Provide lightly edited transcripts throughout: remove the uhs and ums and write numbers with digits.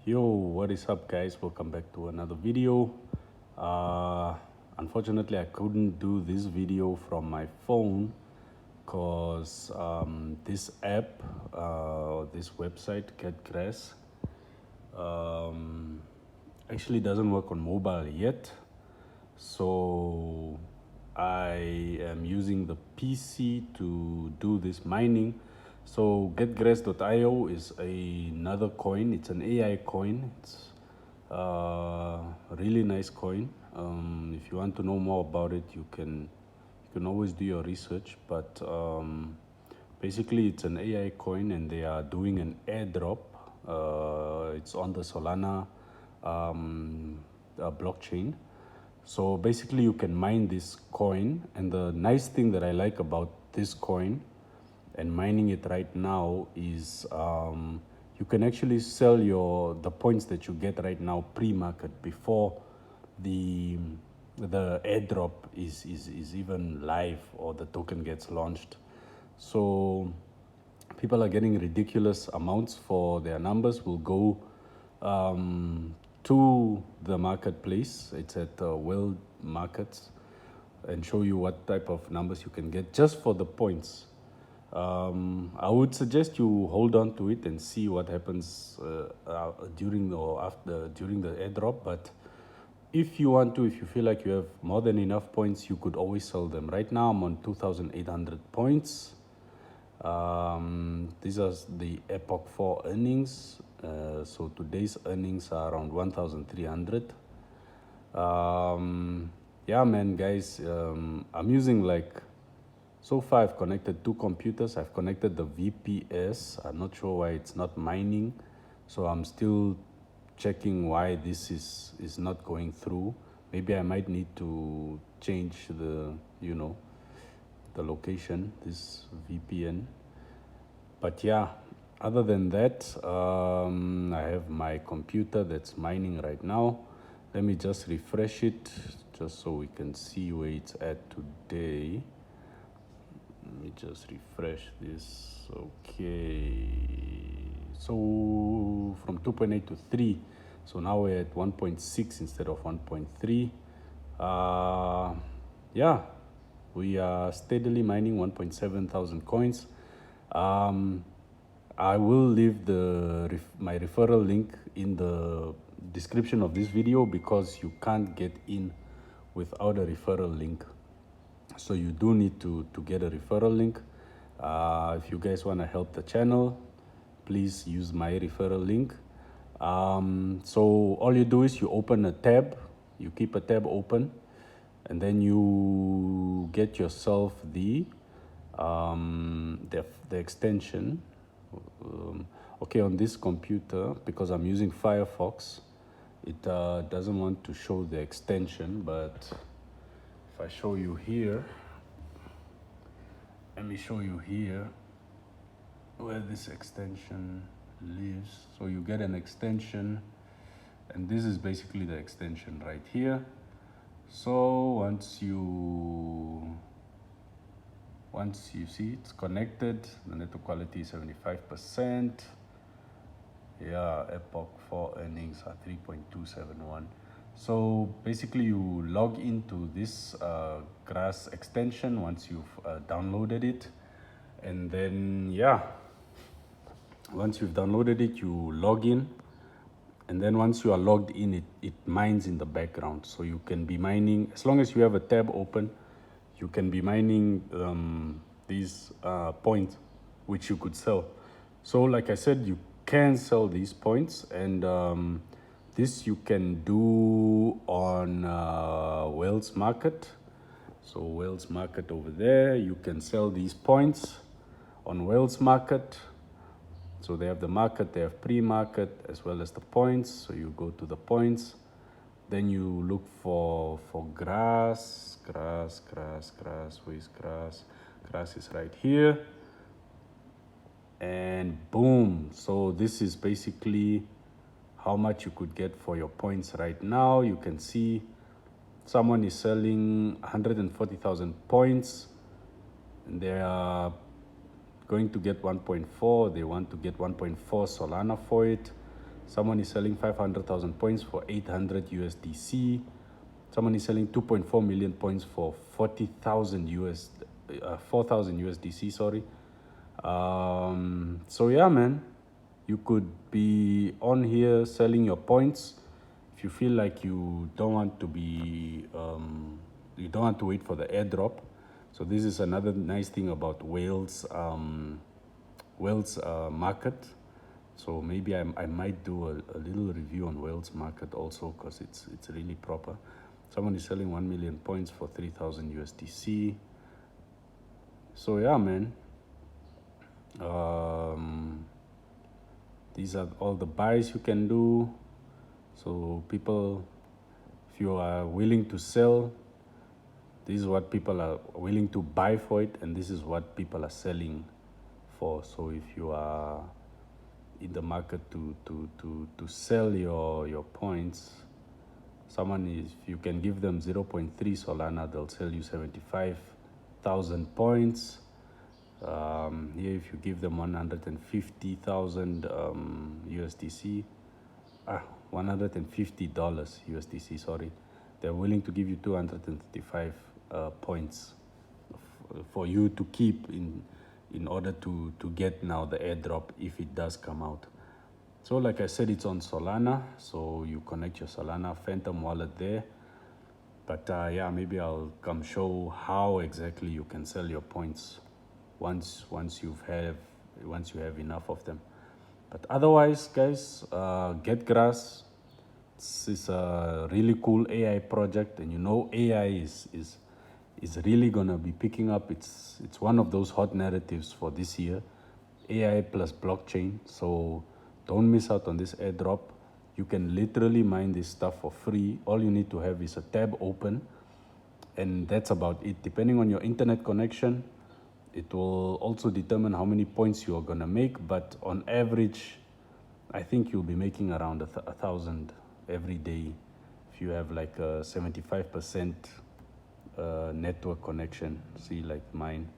Yo, what is up, guys? Welcome back to another video. Unfortunately, I couldn't do this video from my phone because this app, this website, GetGrass, um, actually doesn't work on mobile yet. So I am using the PC to do this mining. So getgrass.io is another coin. It's an AI coin. It's a really nice coin. If you want to know more about it, you can always do your research. But basically, it's an AI coin, and they are doing an airdrop. It's on the Solana blockchain. So basically, you can mine this coin, and the nice thing that I like about this coin and mining it right now is you can actually sell the points that you get right now pre-market before the airdrop is even live or the token gets launched. So people are getting ridiculous amounts for their numbers. Will go to the marketplace. It's at World Markets, and show you what type of numbers you can get just for the points. I would suggest you hold on to it and see what happens during the airdrop. But if you want to, if you feel like you have more than enough points, you could always sell them. Right now, I'm on 2,800 points. These are the Epoch 4 earnings. So today's earnings are around 1,300. Yeah, man, guys, I'm using so far I've connected two computers. I've connected the VPS. I'm not sure why it's not mining. So I'm still checking why this is not going through. Maybe I might need to change the location, this VPN. But yeah, other than that, I have my computer that's mining right now. Let me just refresh it just so we can see where it's at today. Let me just refresh this. Okay. So from 2.8 to 3. So now we're at 1.6 instead of 1.3. Yeah, we are steadily mining 1.7 thousand coins. I will leave my referral link in the description of this video because you can't get in without a referral link. So you do need to get a referral link. If you guys want to help the channel, please use my referral link. So all you do is you open a tab, you keep a tab open, and then you get yourself the extension. Okay, on this computer, because I'm using Firefox, it doesn't want to show the extension, but if I show you here, let me show you here where this extension lives. So you get an extension, and this is basically the extension right here. So once you see it's connected, the network quality is 75%. Yeah, Epoch 4 earnings are 3.271. So basically you log into this Grass extension once you've downloaded it, and then yeah, once you've downloaded it, you log in, and then once you are logged in, it mines in the background. So you can be mining, as long as you have a tab open, you can be mining these points, which you could sell. So like I said, you can sell these points, and this you can do on Whales Market. So Whales Market over there, you can sell these points on Whales Market. So they have the market, they have pre-market as well as the points. So you go to the points, then you look for grass. Where is grass? Grass is right here, and boom. So this is basically how much you could get for your points right now. You can see someone is selling 140,000 points, and they are going to get 1.4. They want to get 1.4 Solana for it. Someone is selling 500,000 points for 800 USDC. Someone is selling 2.4 million points for 40,000 4,000 USDC, sorry. So yeah, man, you could be on here selling your points. If you feel like you don't want to be, you don't want to wait for the airdrop. So this is another nice thing about Whale's market. So maybe I might do a little review on Whale's market also, because it's really proper. Someone is selling 1 million points for 3,000 USDC. So yeah, man. These are all the buys you can do. So people, if you are willing to sell, this is what people are willing to buy for it, and this is what people are selling for. So if you are in the market to sell your points, someone is, if you can give them 0.3 Solana, they'll sell you 75,000 points. Here, if you give them 150,000 USDC, $150 USDC, sorry, they're willing to give you 235 points for you to keep in order to get now the airdrop if it does come out. So like I said, it's on Solana, so you connect your Solana Phantom wallet there. But yeah, maybe I'll come show how exactly you can sell your points once you have enough of them. But otherwise, guys, GetGrass, this is a really cool AI project, and you know AI is really gonna be picking up. It's one of those hot narratives for this year, AI plus blockchain. So don't miss out on this airdrop. You can literally mine this stuff for free. All you need to have is a tab open, and that's about it. Depending on your internet connection, it will also determine how many points you are gonna make, but on average, I think you'll be making around 1,000 every day if you have like a 75% network connection. See, like mine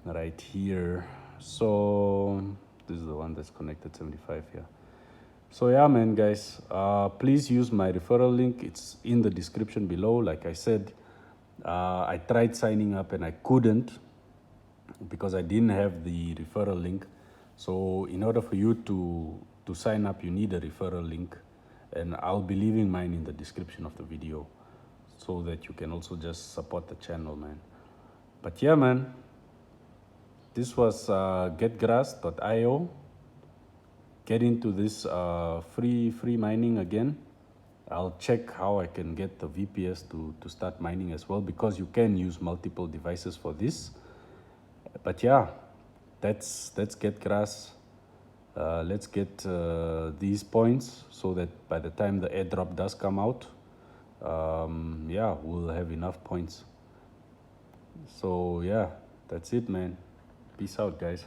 right here. So this is the one that's connected 75 here. So yeah, man, guys, please use my referral link. It's in the description below. Like I said, I tried signing up and I couldn't because I didn't have the referral link. So in order for you to sign up, you need a referral link, and I'll be leaving mine in the description of the video so that you can also just support the channel, man. But yeah, man, this was getgrass.io. Get into this free mining again. I'll check how I can get the VPS to start mining as well, because you can use multiple devices for this. But yeah, that's GetGrass. Let's get these points so that by the time the airdrop does come out, yeah, we'll have enough points. So yeah, that's it, man. Peace out, guys.